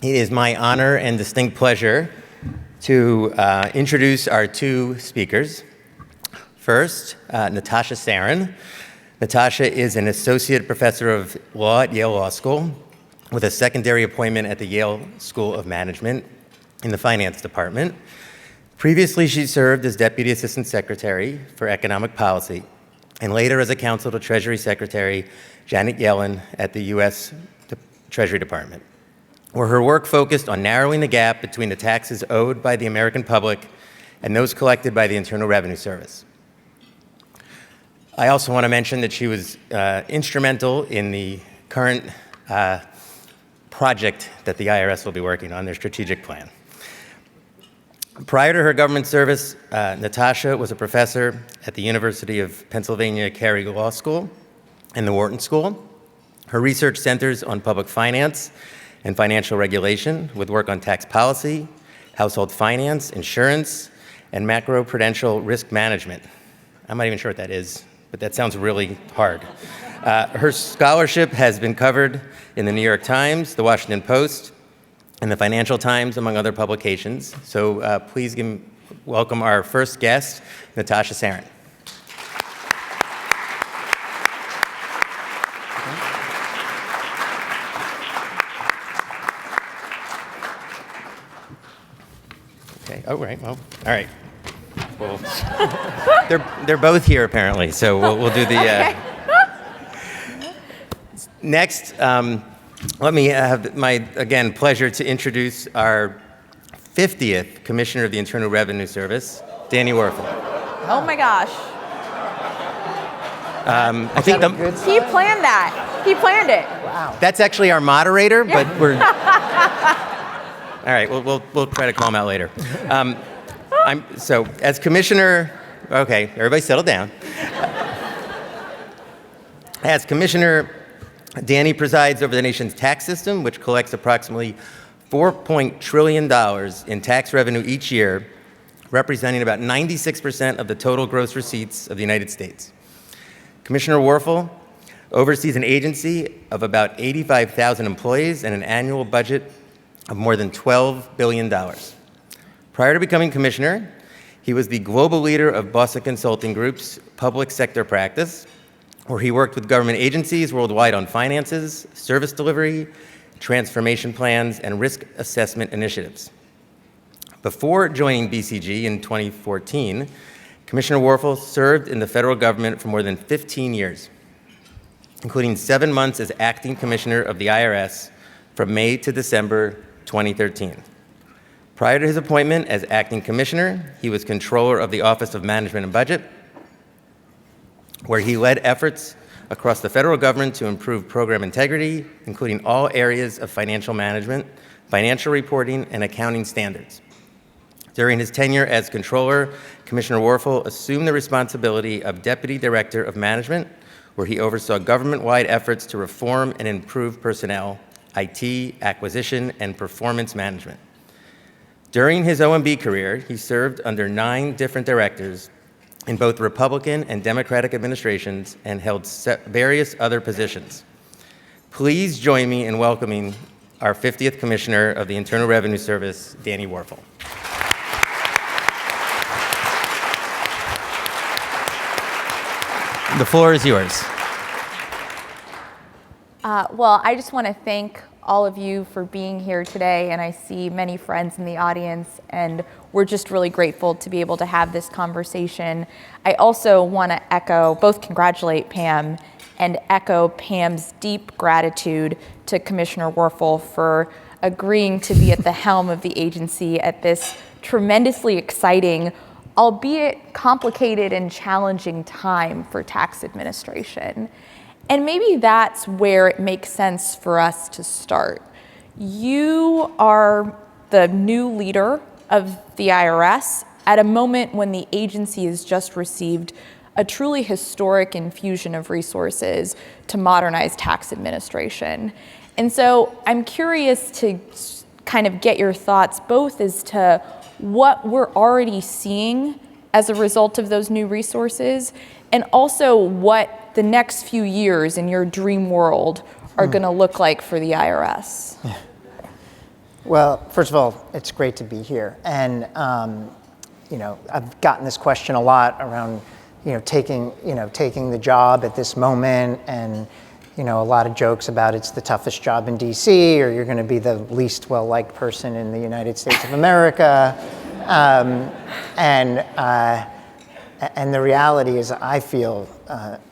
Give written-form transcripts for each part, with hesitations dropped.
It is my honor and distinct pleasure to introduce our two speakers. First, Natasha Sarin. Natasha is an associate professor of law at Yale Law School with a secondary appointment at the Yale School of Management in the finance department. Previously, she served as deputy assistant secretary for economic policy and later as a counsel to Treasury Secretary Janet Yellen at the U.S. Treasury Department, where her work focused on narrowing the gap between the taxes owed by the American public and those collected by the Internal Revenue Service. I also want to mention that she was instrumental in the current project that the IRS will be working on, their strategic plan. Prior to her government service, Natasha was a professor at the University of Pennsylvania Carey Law School and the Wharton School. Her research centers on public finance and financial regulation with work on tax policy, household finance, insurance, and macroprudential risk management. I'm not even sure what that is, but that sounds really hard. Her scholarship has been covered in the New York Times, the Washington Post, and the Financial Times, among other publications. So please welcome our first guest, Natasha Sarin. Okay, oh, right, well, all right. Well, they're both here apparently, so we'll do the, Next, let me have my, again, pleasure to introduce our 50th Commissioner of the Internal Revenue Service, Danny Werfel. Oh my gosh. I think He planned that. He planned it. Wow. that's actually our moderator, but we're... All right, we'll try to call him out later. So as Commissioner, okay, everybody settle down. As Commissioner, Danny presides over the nation's tax system, which collects approximately $4 trillion in tax revenue each year, representing about 96% of the total gross receipts of the United States. Commissioner Werfel oversees an agency of about 85,000 employees and an annual budget of more than $12 billion. Prior to becoming commissioner, he was the global leader of Boston Consulting Group's public sector practice, where he worked with government agencies worldwide on finances, service delivery, transformation plans, and risk assessment initiatives. Before joining BCG in 2014, Commissioner Werfel served in the federal government for more than 15 years, including 7 months as acting commissioner of the IRS from May to December 2013. Prior to his appointment as acting commissioner, he was controller of the Office of Management and Budget, where he led efforts across the federal government to improve program integrity, including all areas of financial management, financial reporting, and accounting standards. During his tenure as controller, Commissioner Werfel assumed the responsibility of Deputy Director of Management, where he oversaw government-wide efforts to reform and improve personnel, IT, acquisition, and performance management. During his OMB career, he served under 9 different directors in both Republican and Democratic administrations and held various other positions. Please join me in welcoming our 50th Commissioner of the Internal Revenue Service, Danny Werfel. The floor is yours. Well, I just want to thank all of you for being here today, and I see many friends in the audience, and we're just really grateful to be able to have this conversation. I also want to both congratulate Pam and echo Pam's deep gratitude to Commissioner Werfel for agreeing to be at the helm of the agency at this tremendously exciting, albeit complicated and challenging time for tax administration. And maybe that's where it makes sense for us to start. You are the new leader of the IRS at a moment when the agency has just received a truly historic infusion of resources to modernize tax administration. And so I'm curious to kind of get your thoughts both as to what we're already seeing as a result of those new resources, and also what the next few years in your dream world are going to look like for the IRS. Well, first of all, it's great to be here. And, I've gotten this question a lot around, taking the job at this moment, and, a lot of jokes about it's the toughest job in DC, or you're going to be the least well-liked person in the United States of America. And the reality is I feel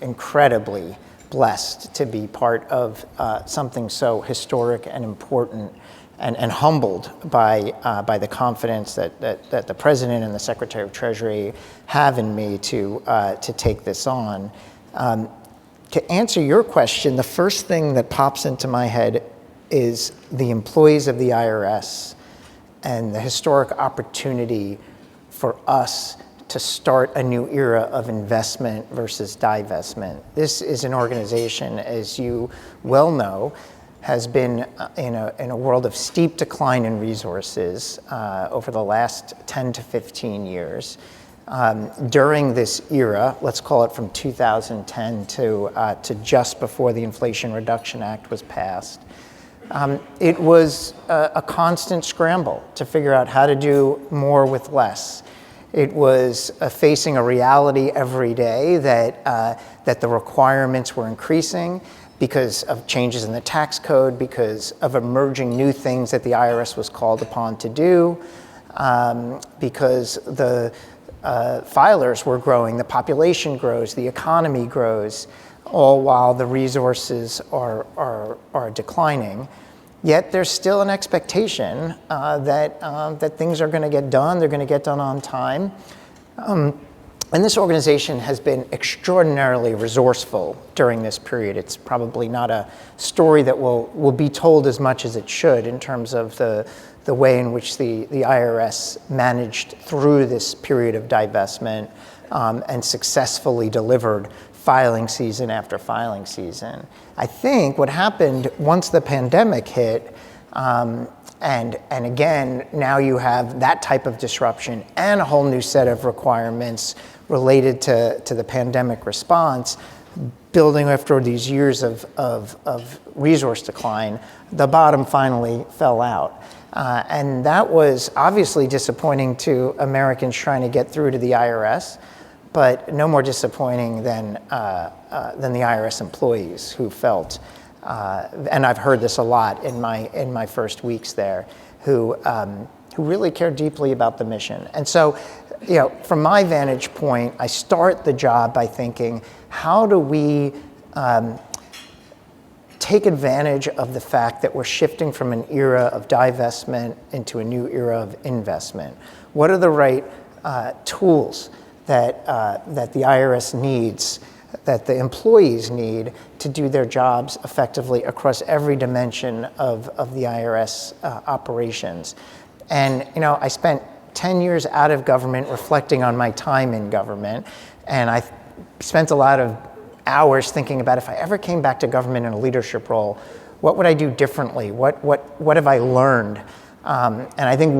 incredibly blessed to be part of something so historic and important, and humbled by the confidence that the President and the Secretary of Treasury have in me to take this on. To answer your question, the first thing that pops into my head is the employees of the IRS and the historic opportunity for us to start a new era of investment versus divestment. This is an organization, as you well know, has been in a world of steep decline in resources over the last 10 to 15 years. During this era, let's call it from 2010 to just before the Inflation Reduction Act was passed, it was a constant scramble to figure out how to do more with less. It was facing a reality every day that the requirements were increasing because of changes in the tax code, because of emerging new things that the IRS was called upon to do, because the filers were growing, the population grows, the economy grows, all while the resources are declining. Yet there's still an expectation that things are going to get done. They're going to get done on time. And this organization has been extraordinarily resourceful during this period. It's probably not a story that will be told as much as it should in terms of the way in which the IRS managed through this period of divestment and successfully delivered filing season after filing season. I think what happened once the pandemic hit, and again, now you have that type of disruption and a whole new set of requirements related to the pandemic response, building after these years of resource decline, the bottom finally fell out. And that was obviously disappointing to Americans trying to get through to the IRS, but no more disappointing than the IRS employees who felt, and I've heard this a lot in my first weeks there, who really care deeply about the mission. And so, from my vantage point, I start the job by thinking, how do we take advantage of the fact that we're shifting from an era of divestment into a new era of investment? What are the right tools that the IRS needs, that the employees need to do their jobs effectively across every dimension of the IRS operations? And I spent 10 years out of government reflecting on my time in government, and I spent a lot of hours thinking about, if I ever came back to government in a leadership role, what would I do differently? What have I learned? And I think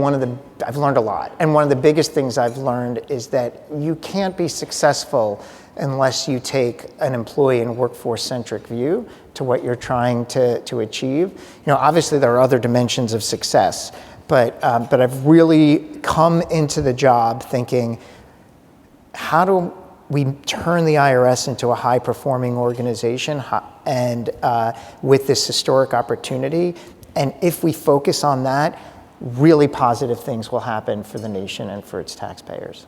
I've learned a lot. And one of the biggest things I've learned is that you can't be successful unless you take an employee and workforce-centric view to what you're trying to achieve. Obviously there are other dimensions of success, but I've really come into the job thinking, how do we turn the IRS into a high-performing organization and with this historic opportunity? And if we focus on that, really positive things will happen for the nation and for its taxpayers.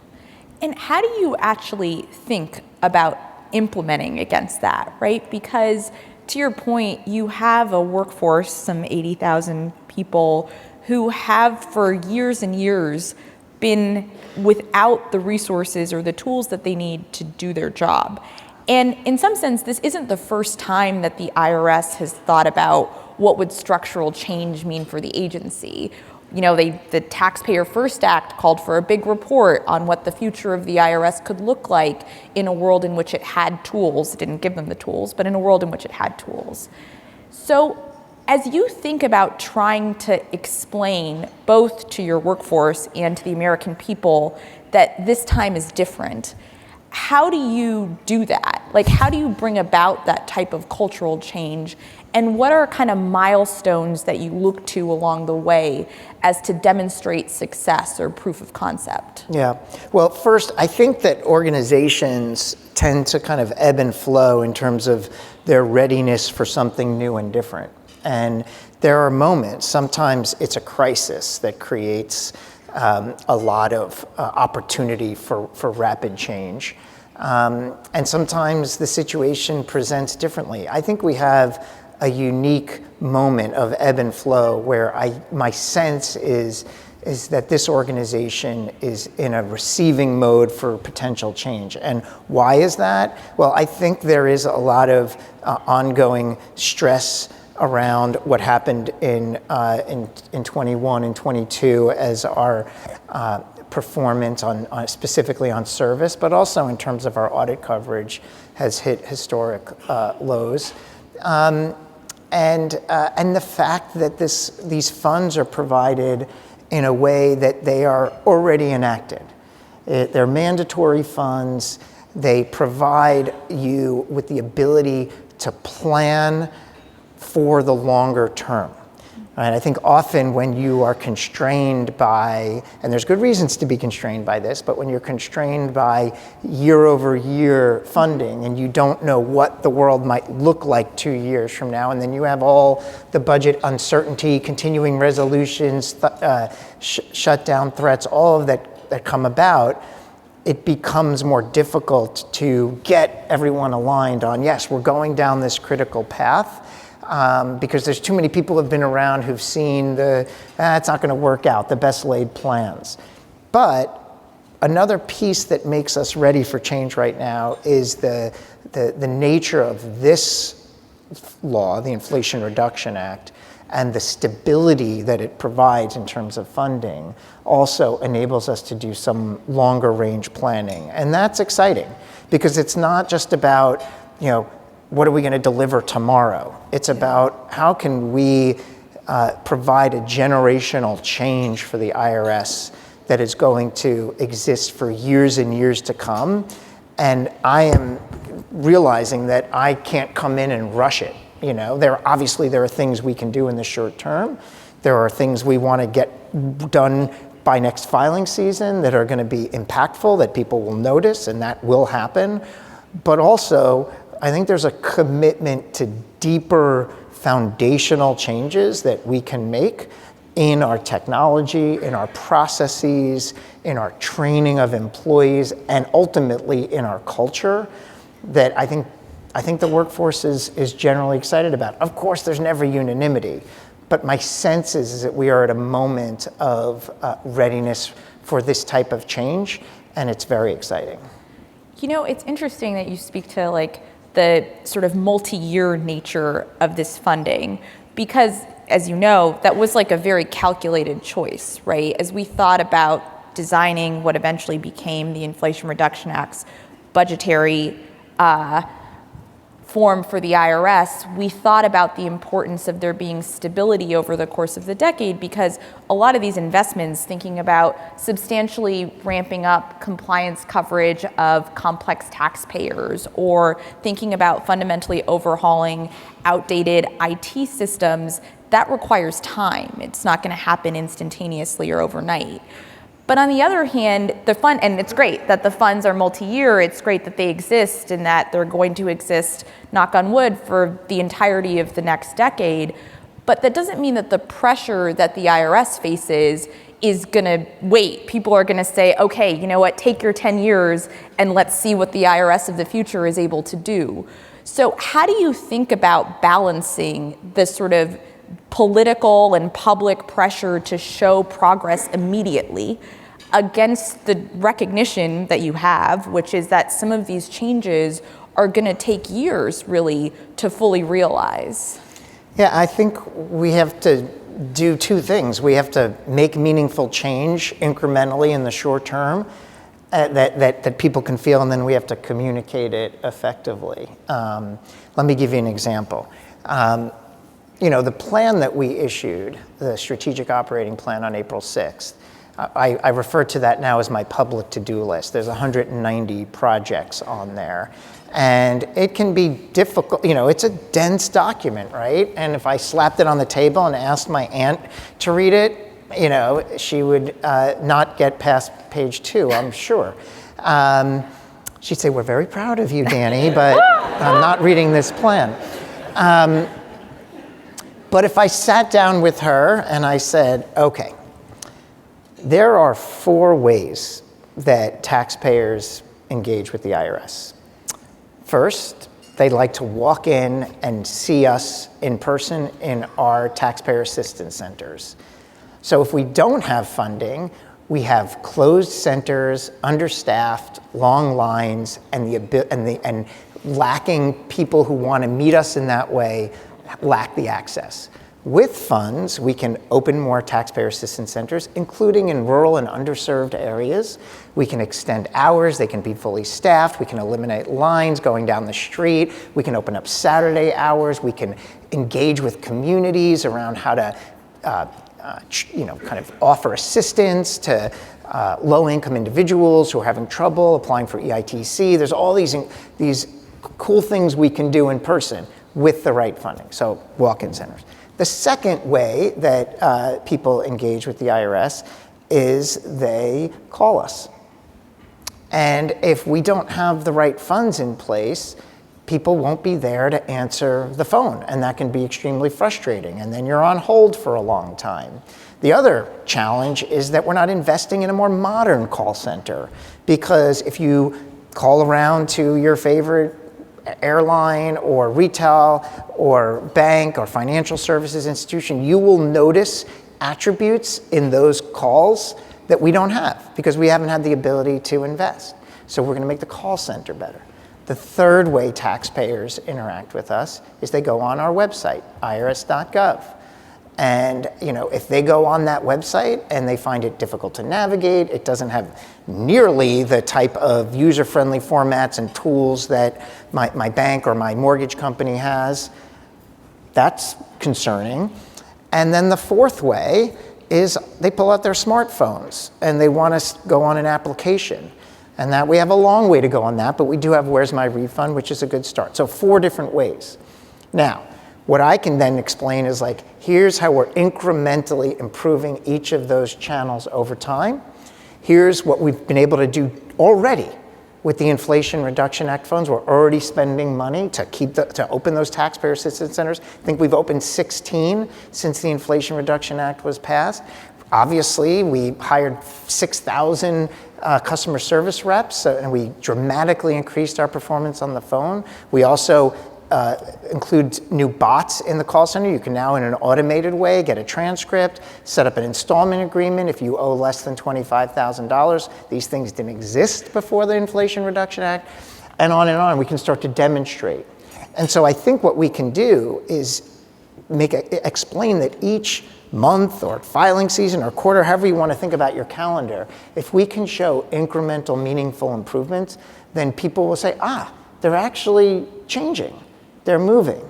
And how do you actually think about implementing against that, right? Because to your point, you have a workforce, some 80,000 people, who have for years and years been without the resources or the tools that they need to do their job. And in some sense, this isn't the first time that the IRS has thought about what would structural change mean for the agency. The Taxpayer First Act called for a big report on what the future of the IRS could look like in a world in which it had tools. It didn't give them the tools, but in a world in which it had tools. So as you think about trying to explain both to your workforce and to the American people that this time is different, how do you do that? Like, how do you bring about that type of cultural change? And what are kind of milestones that you look to along the way as to demonstrate success or proof of concept? Yeah. Well, first, I think that organizations tend to kind of ebb and flow in terms of their readiness for something new and different. And there are moments, sometimes it's a crisis that creates a lot of opportunity for rapid change. And sometimes the situation presents differently. I think we have a unique moment of ebb and flow where my sense is that this organization is in a receiving mode for potential change. And why is that? Well, I think there is a lot of ongoing stress around what happened in 21 and 22 as our performance on specifically on service, but also in terms of our audit coverage has hit historic lows. And the fact that these funds are provided in a way that they are already enacted. They're mandatory funds. They provide you with the ability to plan for the longer term. And I think often when you are constrained by, and there's good reasons to be constrained by this, but when you're constrained by year over year funding and you don't know what the world might look like 2 years from now, and then you have all the budget uncertainty, continuing resolutions, shutdown threats, all of that come about, it becomes more difficult to get everyone aligned on, yes, we're going down this critical path. Because there's too many people who've been around who've seen it's not going to work out, the best laid plans. But another piece that makes us ready for change right now is the nature of this law, the Inflation Reduction Act, and the stability that it provides in terms of funding also enables us to do some longer range planning. And that's exciting because it's not just about, what are we going to deliver tomorrow? It's about how can we provide a generational change for the IRS that is going to exist for years and years to come. And I am realizing that I can't come in and rush it. There are things we can do in the short term. There are things we want to get done by next filing season that are going to be impactful, that people will notice, and that will happen. But also, I think there's a commitment to deeper foundational changes that we can make in our technology, in our processes, in our training of employees, and ultimately in our culture that I think the workforce is generally excited about. Of course, there's never unanimity, but my sense is that we are at a moment of readiness for this type of change, and it's very exciting. It's interesting that you speak to the sort of multi-year nature of this funding, because as you know, that was a very calculated choice, right? As we thought about designing what eventually became the Inflation Reduction Act's budgetary form for the IRS, we thought about the importance of there being stability over the course of the decade, because a lot of these investments, thinking about substantially ramping up compliance coverage of complex taxpayers, or thinking about fundamentally overhauling outdated IT systems, that requires time. It's not going to happen instantaneously or overnight. But on the other hand, and it's great that the funds are multi-year, it's great that they exist and that they're going to exist, knock on wood, for the entirety of the next decade. But that doesn't mean that the pressure that the IRS faces is going to wait. People are going to say, okay, you know what, take your 10 years and let's see what the IRS of the future is able to do. So how do you think about balancing this sort of political and public pressure to show progress immediately against the recognition that you have, which is that some of these changes are going to take years really to fully realize? Yeah, I think we have to do two things. We have to make meaningful change incrementally in the short term that people can feel, and then we have to communicate it effectively. Let me give you an example. The plan that we issued, the strategic operating plan on April 6th, I refer to that now as my public to-do list. There's 190 projects on there. And it can be difficult, it's a dense document, right? And if I slapped it on the table and asked my aunt to read it, she would not get past page 2, I'm sure. She'd say, "We're very proud of you, Danny, but I'm not reading this plan." But if I sat down with her and I said, okay, there are 4 ways that taxpayers engage with the IRS. First, they'd like to walk in and see us in person in our taxpayer assistance centers. So if we don't have funding, we have closed centers, understaffed, long lines, and lacking people who want to meet us in that way lack the access. With funds, we can open more taxpayer assistance centers, including in rural and underserved areas. We can extend hours, they can be fully staffed, we can eliminate lines going down the street, we can open up Saturday hours, we can engage with communities around how to kind of offer assistance to low-income individuals who are having trouble applying for EITC. There's all these cool things we can do in person with the right funding, so walk-in centers. The second way that people engage with the IRS is they call us. And if we don't have the right funds in place, people won't be there to answer the phone, and that can be extremely frustrating, and then you're on hold for a long time. The other challenge is that we're not investing in a more modern call center, because if you call around to your favorite airline or retail or bank or financial services institution, you will notice attributes in those calls that we don't have because we haven't had the ability to invest. So we're going to make the call center better. The third way taxpayers interact with us is they go on our website, irs.gov. And if they go on that website and they find it difficult to navigate, it doesn't have nearly the type of user-friendly formats and tools that my bank or my mortgage company has, that's concerning. And then the fourth way is they pull out their smartphones and they want us to go on an application. And that we have a long way to go on that, but we do have Where's My Refund, which is a good start. So 4 different ways. Now, what I can then explain is here's how we're incrementally improving each of those channels over time. Here's what we've been able to do already with the Inflation Reduction Act funds. We're already spending money to open those taxpayer assistance centers. I think we've opened 16 since the Inflation Reduction Act was passed. Obviously, we hired 6,000 customer service reps, and we dramatically increased our performance on the phone. We also include new bots in the call center. You can now, in an automated way, get a transcript, set up an installment agreement if you owe less than $25,000. These things didn't exist before the Inflation Reduction Act, and on and on. We can start to demonstrate. And so I think what we can do is explain that each month or filing season or quarter, however you want to think about your calendar, if we can show incremental, meaningful improvements, then people will say, they're actually changing. They're moving.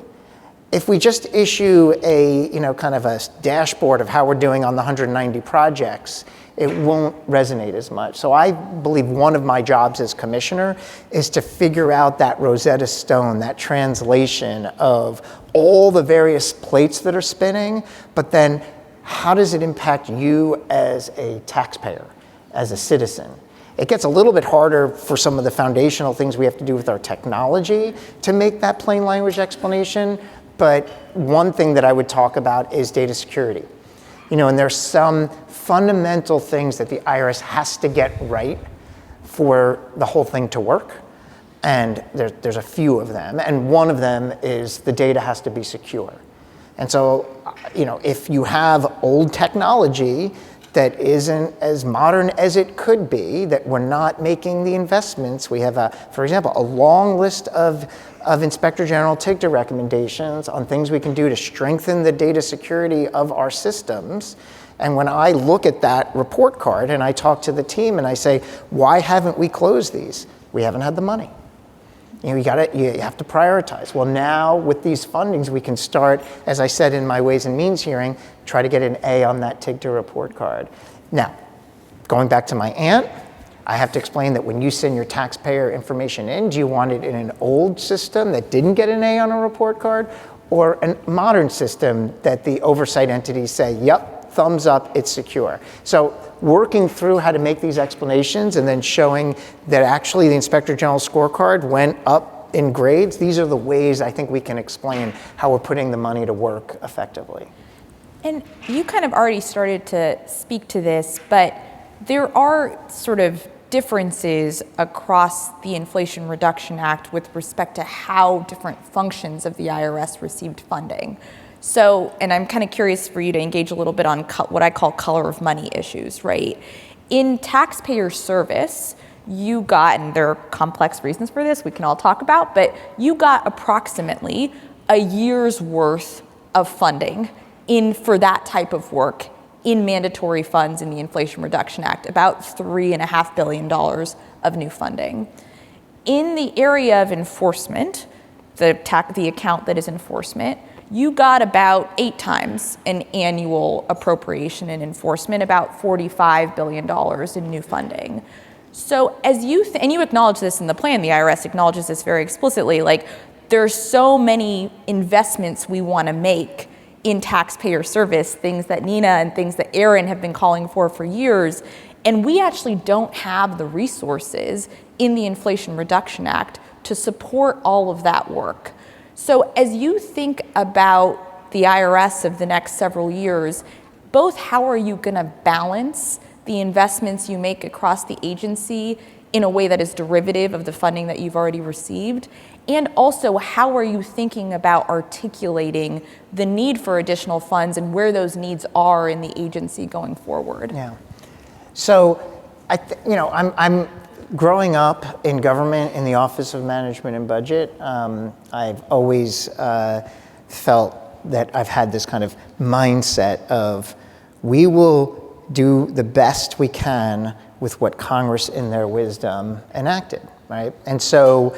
If we just issue a kind of a dashboard of how we're doing on the 190 projects, it won't resonate as much. So I believe one of my jobs as commissioner is to figure out that Rosetta Stone, that translation of all the various plates that are spinning, but then how does it impact you as a taxpayer, as a citizen? It gets a little bit harder for some of the foundational things we have to do with our technology to make that plain language explanation. But one thing that I would talk about is data security. And there's some fundamental things that the IRS has to get right for the whole thing to work. And there's a few of them. And one of them is the data has to be secure. And so, if you have old technology that isn't as modern as it could be, that we're not making the investments. We have, for example, a long list of Inspector General TIGTA recommendations on things we can do to strengthen the data security of our systems. And when I look at that report card and I talk to the team and I say, why haven't we closed these? We haven't had the money. You have to prioritize. Well, now with these fundings, we can start, as I said in my Ways and Means hearing, try to get an A on that TIGTA report card. Now, going back to my aunt, I have to explain that when you send your taxpayer information in, do you want it in an old system that didn't get an A on a report card, or a modern system that the oversight entities say, yep, thumbs up, it's secure? So working through how to make these explanations and then showing that actually the Inspector General's scorecard went up in grades, these are the ways I think we can explain how we're putting the money to work effectively. And you kind of already started to speak to this, but there are sort of differences across the Inflation Reduction Act with respect to how different functions of the IRS received funding. So, and I'm kind of curious for you to engage a little bit on what I call color of money issues, right? In taxpayer service, you got, and there are complex reasons for this we can all talk about, but you got approximately a year's worth of funding for that type of work in mandatory funds in the Inflation Reduction Act, about $3.5 billion of new funding. In the area of enforcement, the account that is enforcement, you got about 8 times an annual appropriation in enforcement, about $45 billion in new funding. So as you, and you acknowledge this in the plan, the IRS acknowledges this very explicitly, like there's so many investments we want to make in taxpayer service, things that Nina and things that Aaron have been calling for years, and we actually don't have the resources in the Inflation Reduction Act to support all of that work. So as you think about the IRS of the next several years, both how are you going to balance the investments you make across the agency in a way that is derivative of the funding that you've already received? And also, how are you thinking about articulating the need for additional funds and where those needs are in the agency going forward? Yeah. So, I'm growing up in government in the Office of Management and Budget. I've always felt that I've had this kind of mindset of we will do the best we can with what Congress in their wisdom enacted, right? And so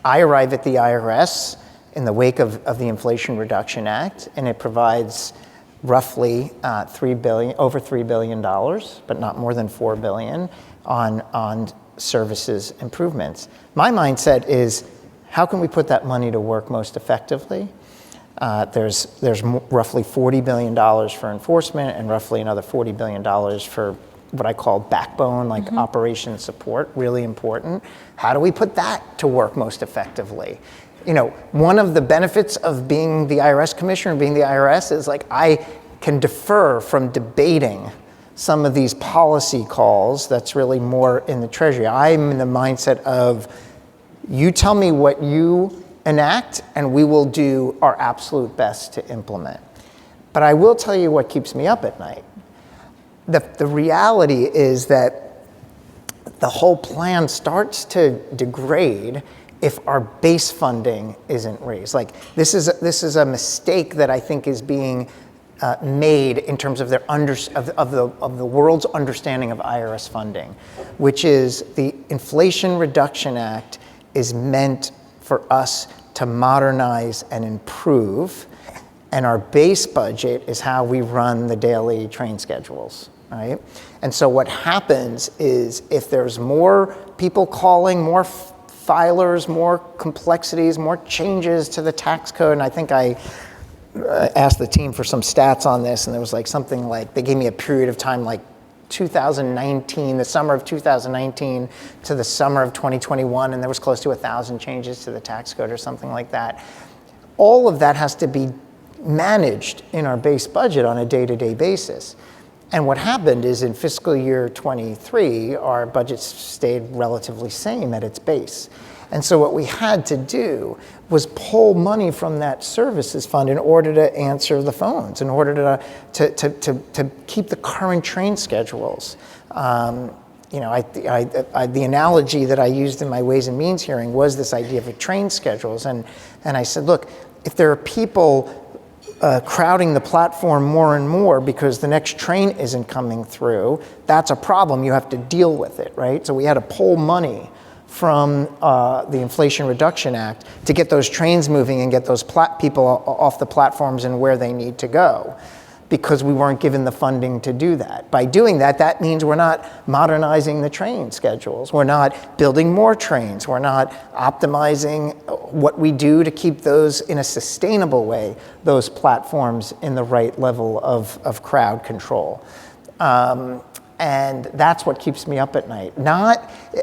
I arrive at the IRS in the wake of the Inflation Reduction Act, and it provides roughly over $3 billion, but not more than $4 billion on services improvements. My mindset is, how can we put that money to work most effectively? There's roughly $40 billion for enforcement and roughly another $40 billion for what I call backbone, like operation support, really important. How do we put that to work most effectively? You know, one of the benefits of being the IRS commissioner and being the IRS is like I can defer from debating some of these policy calls that's really more in the Treasury. I'm in the mindset of, you tell me what you enact and we will do our absolute best to implement. But I will tell you what keeps me up at night. The reality is that the whole plan starts to degrade if our base funding isn't raised. Like this is a mistake that I think is being made in terms of the world's understanding of IRS funding, which is the Inflation Reduction Act is meant for us to modernize and improve, and our base budget is how we run the daily train schedules. Right? And so what happens is if there's more people calling, more filers, more complexities, more changes to the tax code, and I think I asked the team for some stats on this, and there was like something like, they gave me a period of time like 2019, the summer of 2019 to the summer of 2021, and there was close to 1,000 changes to the tax code or something like that. All of that has to be managed in our base budget on a day-to-day basis. And what happened is in fiscal year 23, our budget stayed relatively same at its base. And so what we had to do was pull money from that services fund in order to answer the phones, in order to keep the current train schedules. The analogy that I used in my Ways and Means hearing was this idea of train schedules. And I said, look, if there are people crowding the platform more and more because the next train isn't coming through, that's a problem. You have to deal with it, right? So we had to pull money from the Inflation Reduction Act to get those trains moving and get those people off the platforms and where they need to go. because we weren't given the funding to do that. By doing that, that means we're not modernizing the train schedules. We're not building more trains. We're not optimizing what we do to keep those in a sustainable way, those platforms in the right level of crowd control. And that's what keeps me up at night.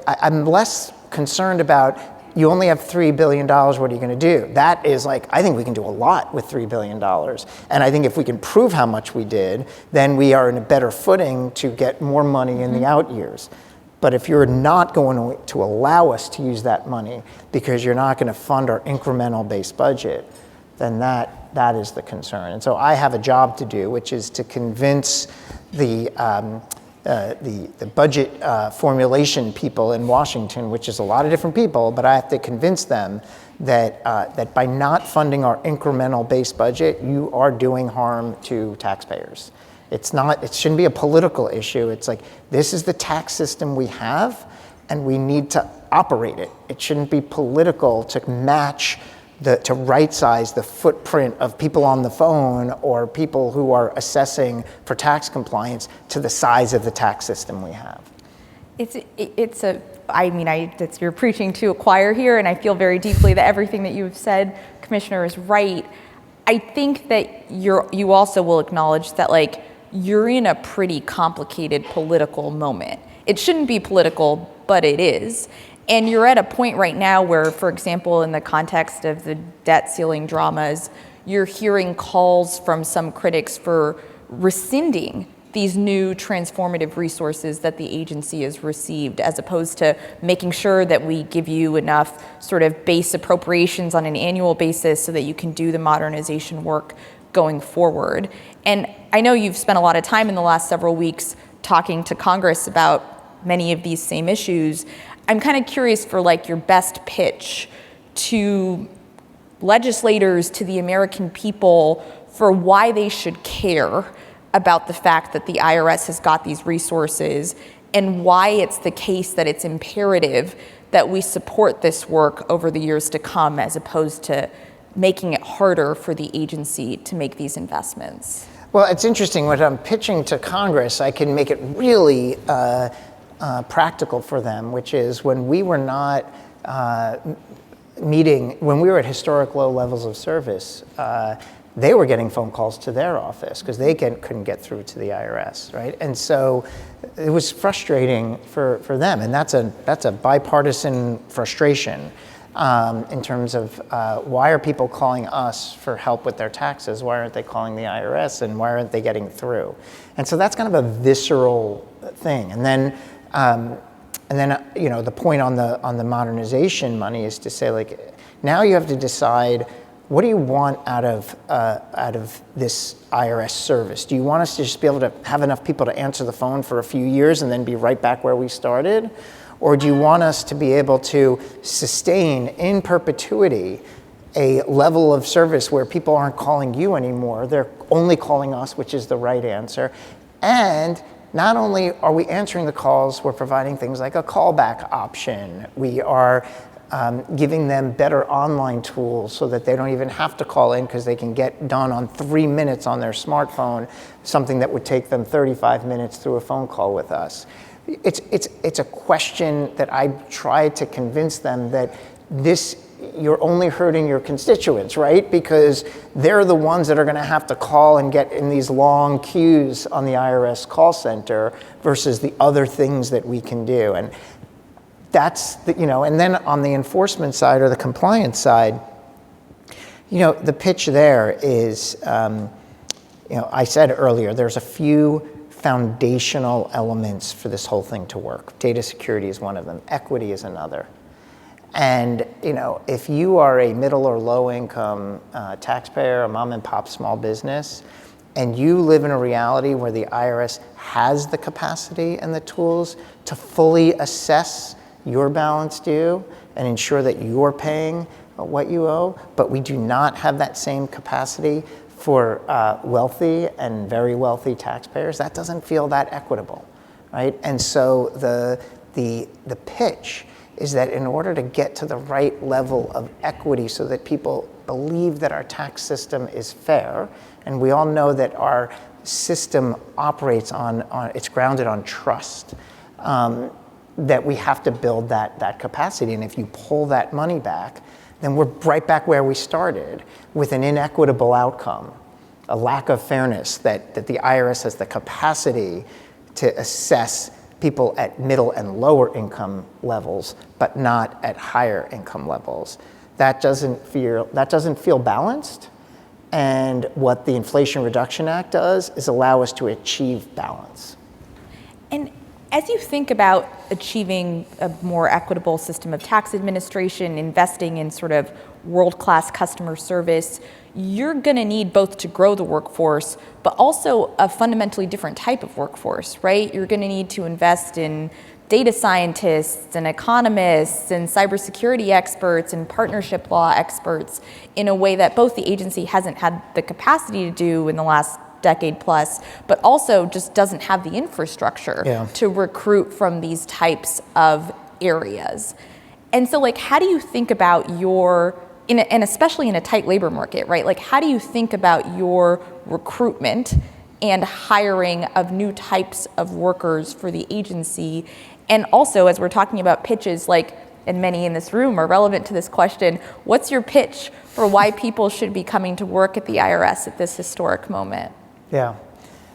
I'm less concerned about, you only have $3 billion, what are you going to do? That is like, I think we can do a lot with $3 billion. And I think if we can prove how much we did, then we are in a better footing to get more money in the out years. But if you're not going to allow us to use that money because you're not going to fund our incremental base budget, then that is the concern. And so I have a job to do, which is to convince the budget formulation people in Washington, which is a lot of different people, but I have to convince them that by not funding our incremental base budget, you are doing harm to taxpayers. It shouldn't be a political issue. It's like, this is the tax system we have, and we need to operate it. It shouldn't be political to match to right-size the footprint of people on the phone or people who are assessing for tax compliance to the size of the tax system we have. You're preaching to a choir here, and I feel very deeply that everything that you have said, Commissioner, is right. I think that you also will acknowledge that, like, you're in a pretty complicated political moment. It shouldn't be political, but it is. And you're at a point right now where, for example, in the context of the debt ceiling dramas, you're hearing calls from some critics for rescinding these new transformative resources that the agency has received, as opposed to making sure that we give you enough sort of base appropriations on an annual basis so that you can do the modernization work going forward. And I know you've spent a lot of time in the last several weeks talking to Congress about many of these same issues. I'm kind of curious for, like, your best pitch to legislators, to the American people, for why they should care about the fact that the IRS has got these resources, and why it's the case that it's imperative that we support this work over the years to come, as opposed to making it harder for the agency to make these investments. Well, it's interesting. When I'm pitching to Congress, I can make it really practical for them, which is when we were not when we were at historic low levels of service, they were getting phone calls to their office because they couldn't get through to the IRS, right? And so it was frustrating for them, and that's a bipartisan frustration in terms of why are people calling us for help with their taxes? Why aren't they calling the IRS, and why aren't they getting through? And so that's kind of a visceral thing. And then the point on the modernization money is to say, like, now you have to decide, what do you want out of this IRS service? Do you want us to just be able to have enough people to answer the phone for a few years and then be right back where we started? Or do you want us to be able to sustain in perpetuity a level of service where people aren't calling you anymore, they're only calling us, which is the right answer? And not only are we answering the calls, we're providing things like a callback option. We are giving them better online tools so that they don't even have to call in, because they can get done on 3 minutes on their smartphone, something that would take them 35 minutes through a phone call with us. It's a question that I try to convince them that you're only hurting your constituents, right? Because they're the ones that are going to have to call and get in these long queues on the IRS call center versus the other things that we can do. And that's and then on the enforcement side or the compliance side, the pitch there is, I said earlier, there's a few foundational elements for this whole thing to work. Data security is one of them. Equity is another. And if you are a middle or low income taxpayer, a mom and pop small business, and you live in a reality where the IRS has the capacity and the tools to fully assess your balance due and ensure that you're paying what you owe, but we do not have that same capacity for wealthy and very wealthy taxpayers, that doesn't feel that equitable, right? And so the pitch is that in order to get to the right level of equity so that people believe that our tax system is fair, and we all know that our system operates on it's grounded on trust, that we have to build that capacity. And if you pull that money back, then we're right back where we started, with an inequitable outcome, a lack of fairness, that the IRS has the capacity to assess people at middle and lower income levels, but not at higher income levels. That doesn't feel balanced. And what the Inflation Reduction Act does is allow us to achieve balance. And as you think about achieving a more equitable system of tax administration, investing in sort of world-class customer service, you're going to need both to grow the workforce, but also a fundamentally different type of workforce, right? You're going to need to invest in data scientists and economists and cybersecurity experts and partnership law experts in a way that both the agency hasn't had the capacity to do in the last decade plus, but also just doesn't have the infrastructure to recruit from these types of areas. And so, like, how do you think about and especially in a tight labor market, right? Like, how do you think about your recruitment and hiring of new types of workers for the agency? And also, as we're talking about pitches, like, and many in this room are relevant to this question, what's your pitch for why people should be coming to work at the IRS at this historic moment? Yeah,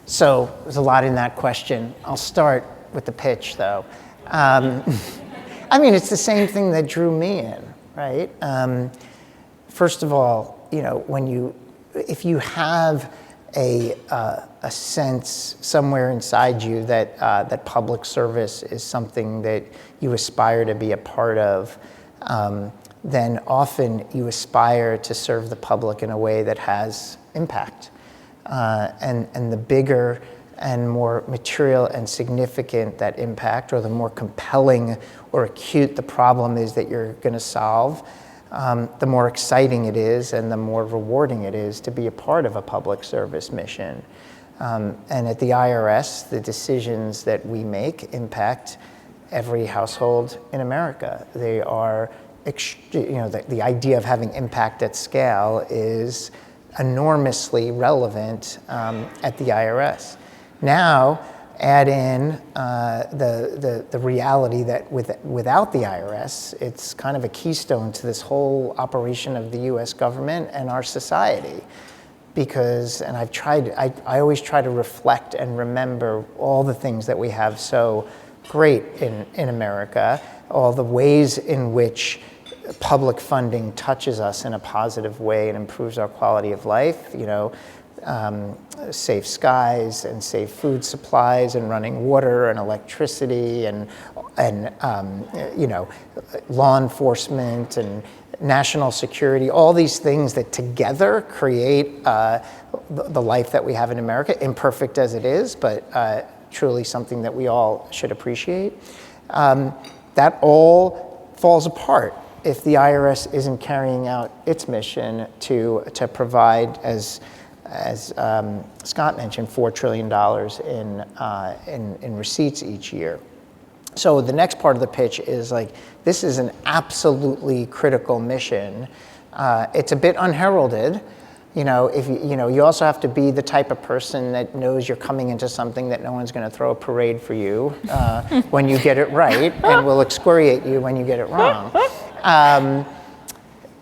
so there's a lot in that question. I'll start with the pitch, though. I mean, it's the same thing that drew me in, right? First of all, if you have a sense somewhere inside you that public service is something that you aspire to be a part of, then often you aspire to serve the public in a way that has impact. And the bigger and more material and significant that impact, or the more compelling or acute the problem is that you're going to solve, the more exciting it is and the more rewarding it is to be a part of a public service mission. And at the IRS, the decisions that we make impact every household in America. They are, the idea of having impact at scale is enormously relevant at the IRS. Now, add in the reality that without the IRS, it's kind of a keystone to this whole operation of the U.S. government and our society. Because, and I always try to reflect and remember all the things that we have so great in America, all the ways in which public funding touches us in a positive way and improves our quality of life, safe skies and safe food supplies and running water and electricity and law enforcement and national security, all these things that together create the life that we have in America, imperfect as it is, but truly something that we all should appreciate. That all falls apart if the IRS isn't carrying out its mission to provide, as Scott mentioned, $4 trillion in receipts each year. So the next part of the pitch is this is an absolutely critical mission. It's a bit unheralded. If you also have to be the type of person that knows you're coming into something that no one's going to throw a parade for you when you get it right, and will excoriate you when you get it wrong.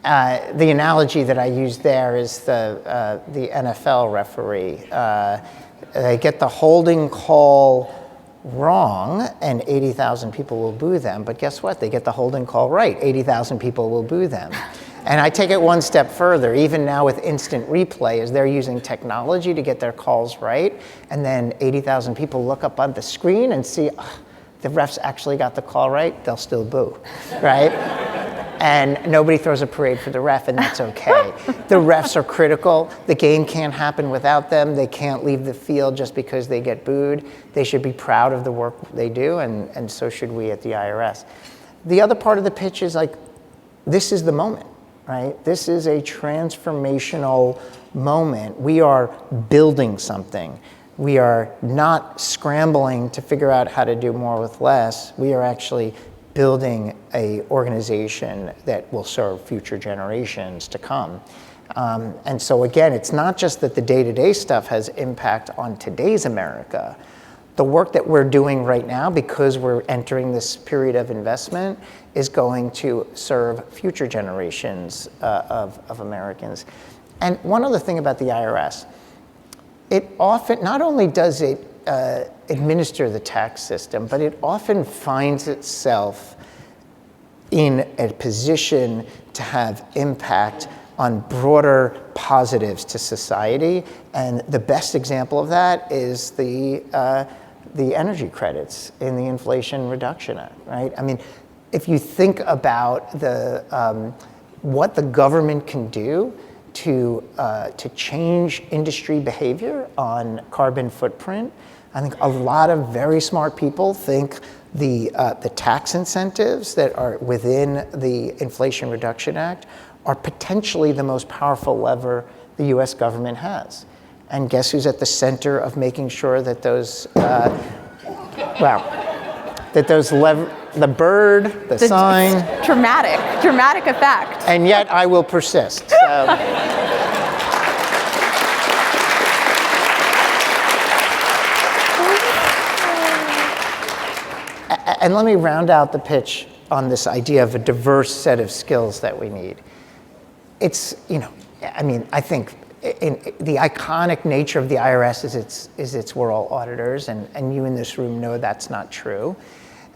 The analogy that I use there is the NFL referee. They get the holding call wrong, and 80,000 people will boo them. But guess what? They get the holding call right. 80,000 people will boo them. And I take it one step further. Even now with instant replay, as they're using technology to get their calls right, and then 80,000 people look up on the screen and see the refs actually got the call right, they'll still boo, right? And nobody throws a parade for the ref, and that's okay. The refs are critical. The game can't happen without them. They can't leave the field just because they get booed. They should be proud of the work they do, and so should we at the IRS. The other part of the pitch is this is the moment, right? This is a transformational moment. We are building something. We are not scrambling to figure out how to do more with less. We are actually building an organization that will serve future generations to come. And so again, it's not just that the day-to-day stuff has impact on today's America. The work that we're doing right now, because we're entering this period of investment, is going to serve future generations of Americans. And one other thing about the IRS, it often, not only does it administer the tax system, but it often finds itself in a position to have impact on broader positives to society. And the best example of that is the energy credits in the Inflation Reduction Act, right? I mean, if you think about what the government can do to change industry behavior on carbon footprint, I think a lot of very smart people think the tax incentives that are within the Inflation Reduction Act are potentially the most powerful lever the US government has. And guess who's at the center of making sure that those, the bird, the sign. Dramatic effect. And yet I will persist. So. And let me round out the pitch on this idea of a diverse set of skills that we need. It's, I think the iconic nature of the IRS is it's we're all auditors, and you in this room know that's not true.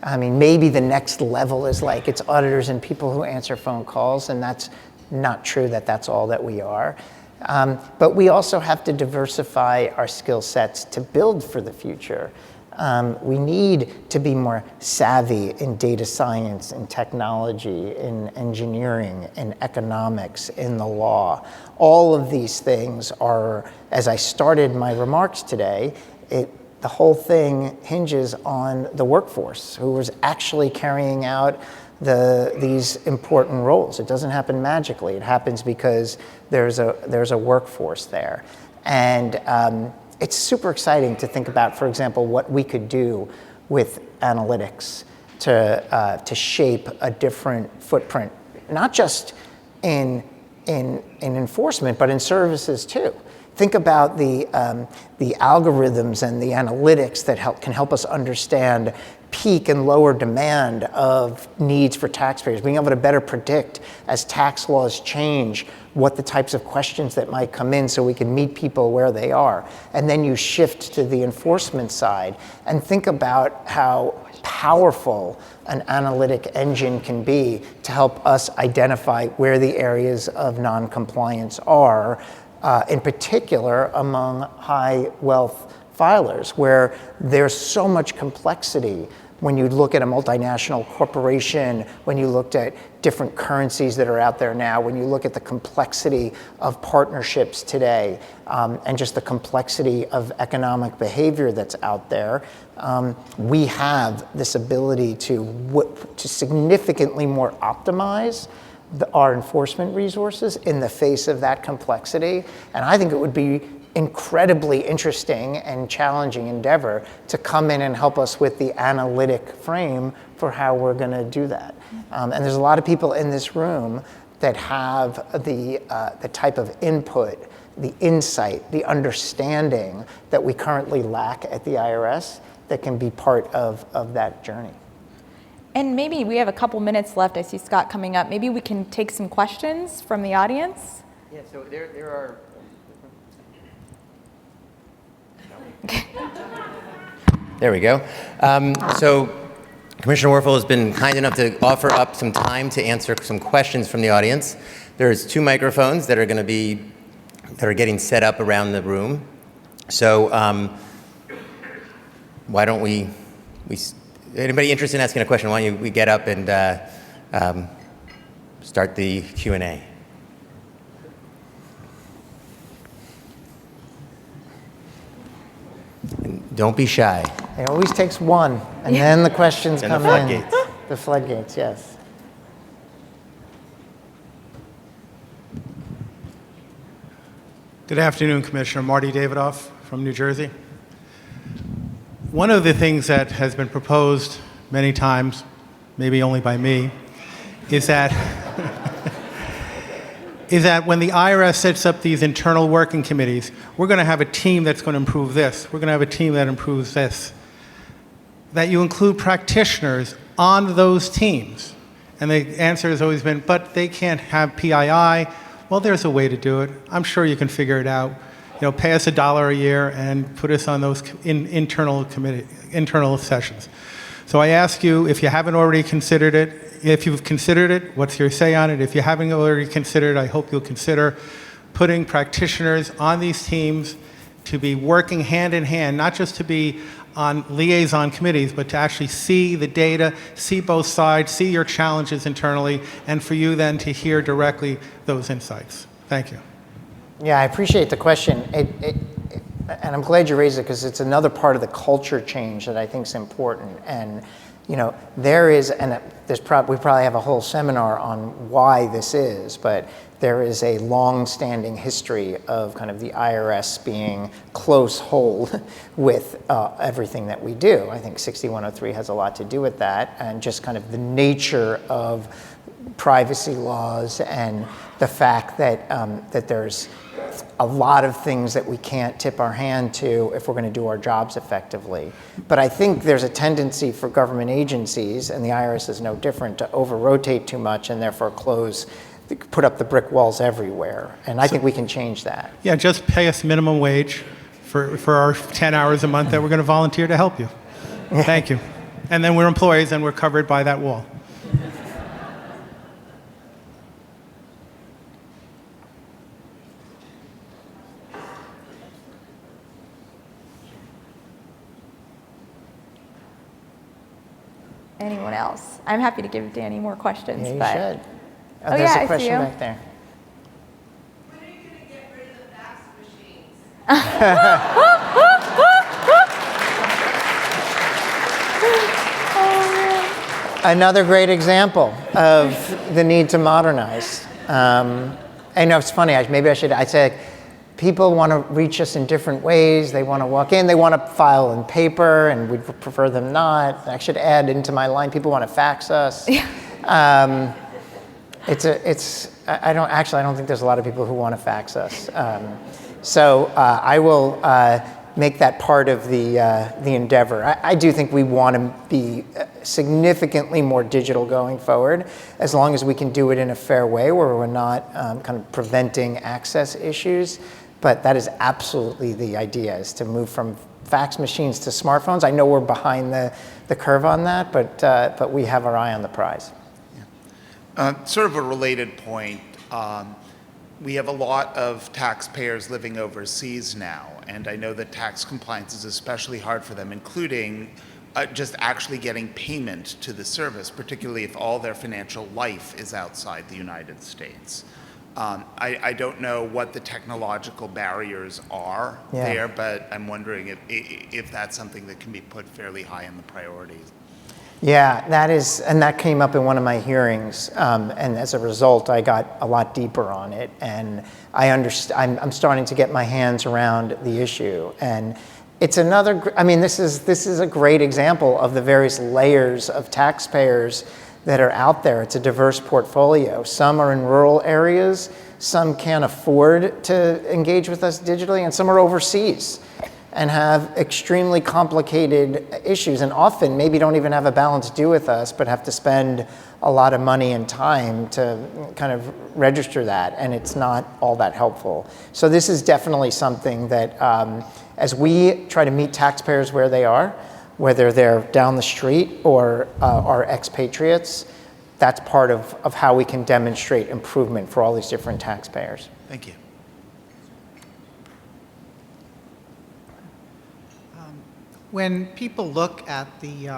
I mean, maybe the next level is like it's auditors and people who answer phone calls, and that's not true that that's all that we are. But we also have to diversify our skill sets to build for the future. We need to be more savvy in data science, in technology, in engineering, in economics, in the law. All of these things are, as I started my remarks today, the whole thing hinges on the workforce who was actually carrying out these important roles. It doesn't happen magically. It happens because there's a workforce there. And it's super exciting to think about, for example, what we could do with analytics to shape a different footprint, not just in enforcement, but in services too. Think about the algorithms and the analytics that can help us understand peak and lower demand of needs for taxpayers, being able to better predict as tax laws change what the types of questions that might come in so we can meet people where they are. And then you shift to the enforcement side and think about how powerful an analytic engine can be to help us identify where the areas of non-compliance are, in particular among high wealth filers, where there's so much complexity when you look at a multinational corporation, when you looked at different currencies that are out there now, when you look at the complexity of partnerships today, and just the complexity of economic behavior that's out there, we have this ability to significantly more optimize our enforcement resources in the face of that complexity. And I think it would be incredibly interesting and challenging endeavor to come in and help us with the analytic frame for how we're going to do that. And there's a lot of people in this room that have the type of input, the insight, the understanding that we currently lack at the IRS that can be part of that journey. And maybe we have a couple minutes left. I see Scott coming up. Maybe we can take some questions from the audience. Yeah, so there are... There we go. So Commissioner Werfel has been kind enough to offer up some time to answer some questions from the audience. There's 2 microphones that are getting set up around the room. So why don't we anybody interested in asking a question, why don't we get up and start the Q&A. And don't be shy. It always takes one, and then the questions come the floodgates. in. The floodgates, yes. Good afternoon, Commissioner. Marty Davidoff from New Jersey. One of the things that has been proposed many times, maybe only by me, is that is that when the IRS sets up these internal working committees, we're going to have a team that's going to improve this. We're going to have a team that improves this. That you include practitioners on those teams. And the answer has always been, but they can't have PII. Well, there's a way to do it. I'm sure you can figure it out. Pay us $1 a year and put us on those internal sessions. So I ask you, if you haven't already considered it, if you've considered it, what's your say on it? If you haven't already considered, I hope you'll consider putting practitioners on these teams to be working hand in hand, not just to be on liaison committees, but to actually see the data, see both sides, see your challenges internally, and for you then to hear directly those insights. Thank you. Yeah, I appreciate the question. And I'm glad you raised it because it's another part of the culture change that I think is important. And there is, and we probably have a whole seminar on why this is, but there is a long-standing history of kind of the IRS being close hold with everything that we do. I think 6103 has a lot to do with that, and just kind of the nature of privacy laws and the fact that that there's a lot of things that we can't tip our hand to if we're going to do our jobs effectively. But I think there's a tendency for government agencies, and the IRS is no different, to over-rotate too much and therefore put up the brick walls everywhere. And I think we can change that. Yeah, just pay us minimum wage for our 10 hours a month that we're going to volunteer to help you. Thank you. And then we're employees and we're covered by that wall. Anyone else? I'm happy to give Danny more questions. Yeah, you but... should. Oh, there's yeah, a I question see you. back there. When are you going to get rid of the fax machines? Another great example of the need to modernize. I know it's funny. I'd say people want to reach us in different ways. They want to walk in. They want to file in paper, and we'd prefer them not. I should add into my line, people want to fax us. I don't think there's a lot of people who want to fax us. So I will make that part of the endeavor. I do think we want to be significantly more digital going forward, as long as we can do it in a fair way where we're not kind of preventing access issues. But that is absolutely the idea, is to move from fax machines to smartphones. I know we're behind the curve on that, but we have our eye on the prize. Sort of a related point, we have a lot of taxpayers living overseas now, and I know that tax compliance is especially hard for them, including just actually getting payment to the service, particularly if all their financial life is outside the United States. I don't know what the technological barriers are there, but I'm wondering if that's something that can be put fairly high on the priorities. Yeah, that came up in one of my hearings, and as a result, I got a lot deeper on it, and I'm starting to get my hands around the issue, and it's this is a great example of the various layers of taxpayers that are out there. It's a diverse portfolio. Some are in rural areas, some can't afford to engage with us digitally, and some are overseas and have extremely complicated issues, and often maybe don't even have a balance due with us, but have to spend a lot of money and time to kind of register that, and it's not all that helpful. So this is definitely something that, as we try to meet taxpayers where they are, whether they're down the street or are expatriates, that's part of how we can demonstrate improvement for all these different taxpayers. Thank you. When people look at the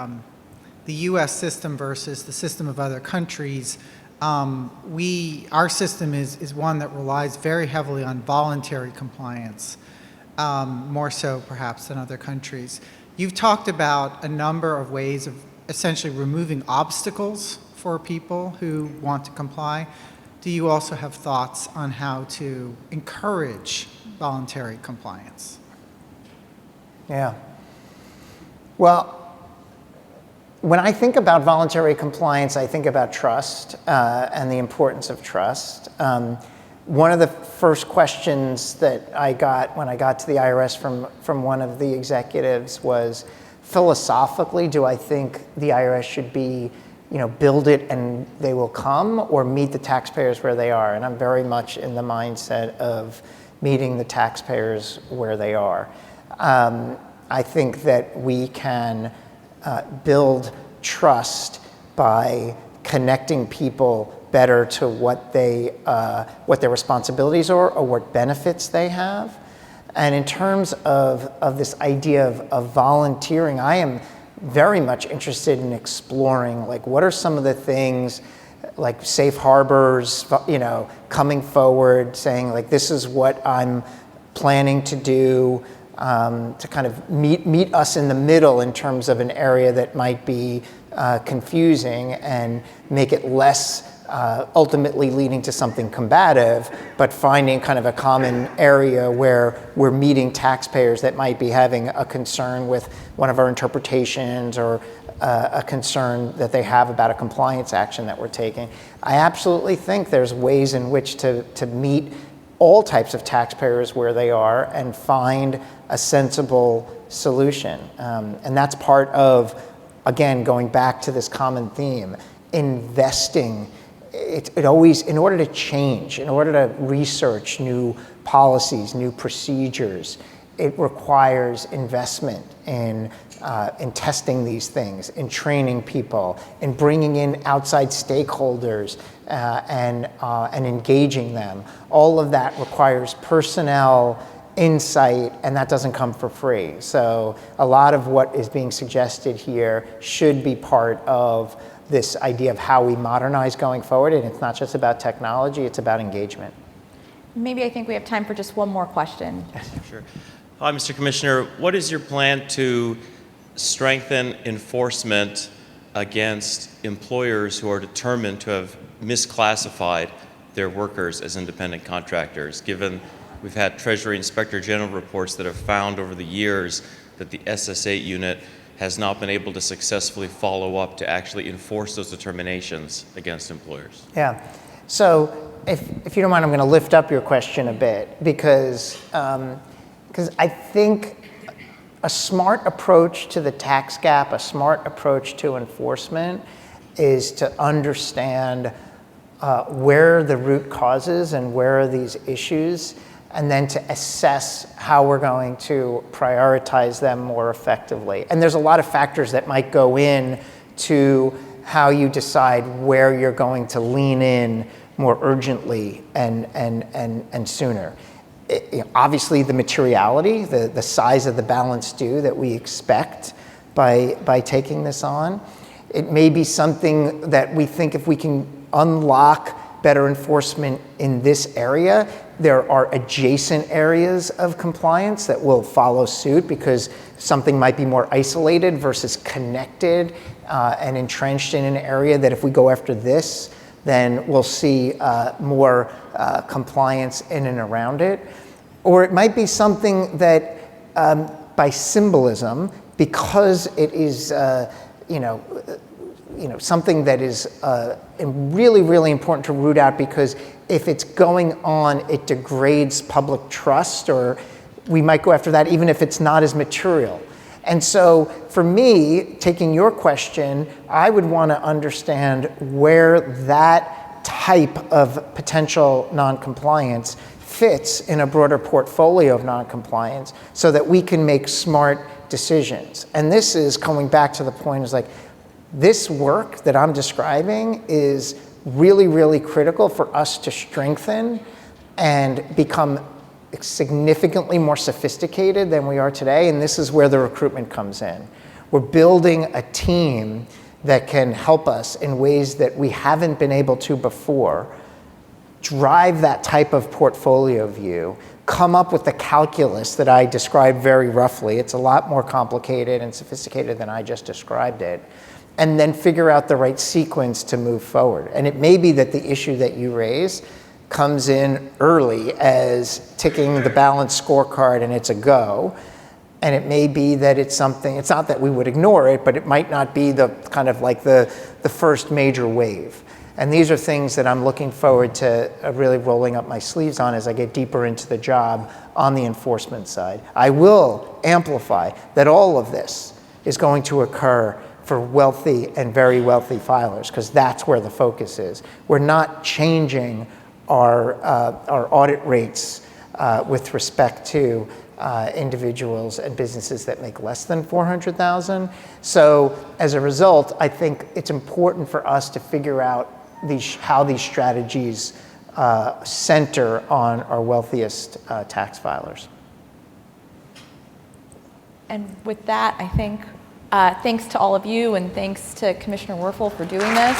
U.S. system versus the system of other countries, our system is one that relies very heavily on voluntary compliance, more so perhaps than other countries. You've talked about a number of ways of essentially removing obstacles for people who want to comply. Do you also have thoughts on how to encourage voluntary compliance? Yeah. Well, when I think about voluntary compliance, I think about trust and the importance of trust. One of the first questions that I got when I got to the IRS from one of the executives was, philosophically, do I think the IRS should be, build it and they will come, or meet the taxpayers where they are? And I'm very much in the mindset of meeting the taxpayers where they are. I think that we can build trust by connecting people better to what their responsibilities are or what benefits they have. And in terms of this idea of volunteering, I am very much interested in exploring, like, what are some of the things, like safe harbors, coming forward, saying, like, this is what I'm planning to do, to kind of meet us in the middle in terms of an area that might be confusing and make it less ultimately leading to something combative, but finding kind of a common area where we're meeting taxpayers that might be having a concern with one of our interpretations or a concern that they have about a compliance action that we're taking. I absolutely think there's ways in which to meet all types of taxpayers where they are and find a sensible solution. And that's part of, again, going back to this common theme, investing. It always, in order to change, in order to research new policies, new procedures, it requires investment in testing these things, in training people, in bringing in outside stakeholders and engaging them. All of that requires personnel, insight, and that doesn't come for free. So a lot of what is being suggested here should be part of this idea of how we modernize going forward. And it's not just about technology, it's about engagement. Maybe I think we have time for just one more question. Sure. Hi, Mr. Commissioner. What is your plan to strengthen enforcement against employers who are determined to have misclassified their workers as independent contractors, given we've had Treasury Inspector General reports that have found over the years that the SS8 unit has not been able to successfully follow up to actually enforce those determinations against employers? Yeah. So if you don't mind, I'm going to lift up your question a bit because I think a smart approach to the tax gap, a smart approach to enforcement is to understand where the root causes and where are these issues, and then to assess how we're going to prioritize them more effectively. And there's a lot of factors that might go in to how you decide where you're going to lean in more urgently and sooner. Obviously, the materiality, the size of the balance due that we expect by taking this on. It may be something that we think if we can unlock better enforcement in this area, there are adjacent areas of compliance that will follow suit because something might be more isolated versus connected and entrenched in an area that if we go after this, then we'll see more compliance in and around it. Or it might be something that by symbolism, because it is something that is really, really important to root out, because if it's going on, it degrades public trust, or we might go after that even if it's not as material. And so for me, taking your question, I would want to understand where that type of potential noncompliance fits in a broader portfolio of noncompliance so that we can make smart decisions. And this is coming back to the point is like, this work that I'm describing is really, really critical for us to strengthen and become significantly more sophisticated than we are today, and this is where the recruitment comes in. We're building a team that can help us in ways that we haven't been able to before, drive that type of portfolio view, come up with the calculus that I described very roughly. It's a lot more complicated and sophisticated than I just described it, and then figure out the right sequence to move forward. And it may be that the issue that you raise comes in early as ticking the balance scorecard and it's a go. And it may be that it's something, it's not that we would ignore it, but it might not be the kind of like the first major wave. And these are things that I'm looking forward to really rolling up my sleeves on as I get deeper into the job on the enforcement side. I will amplify that all of this is going to occur for wealthy and very wealthy filers, because that's where the focus is. We're not changing our audit rates with respect to individuals and businesses that make less than $400,000. So as a result, I think it's important for us to figure out how these strategies center on our wealthiest tax filers. And with that, I think thanks to all of you, and thanks to Commissioner Werfel for doing this.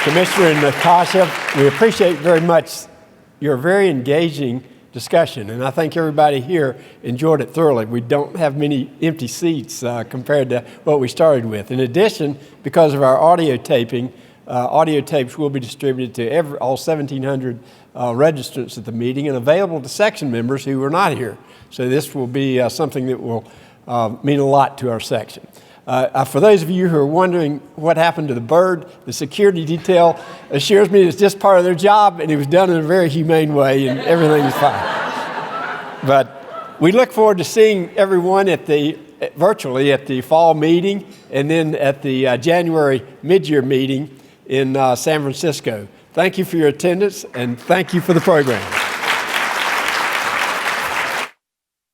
Commissioner and Natasha, we appreciate very much your very engaging discussion, and I think everybody here enjoyed it thoroughly. We don't have many empty seats compared to what we started with. In addition, because of our audio taping, audio tapes will be distributed to all 1,700 registrants at the meeting and available to section members who were not here. So this will be something that will mean a lot to our section. For those of you who are wondering what happened to the bird, the security detail assures me it's just part of their job, and it was done in a very humane way, and everything is fine. But we look forward to seeing everyone virtually at the fall meeting, and then at the January mid-year meeting in San Francisco. Thank you for your attendance, and thank you for the program.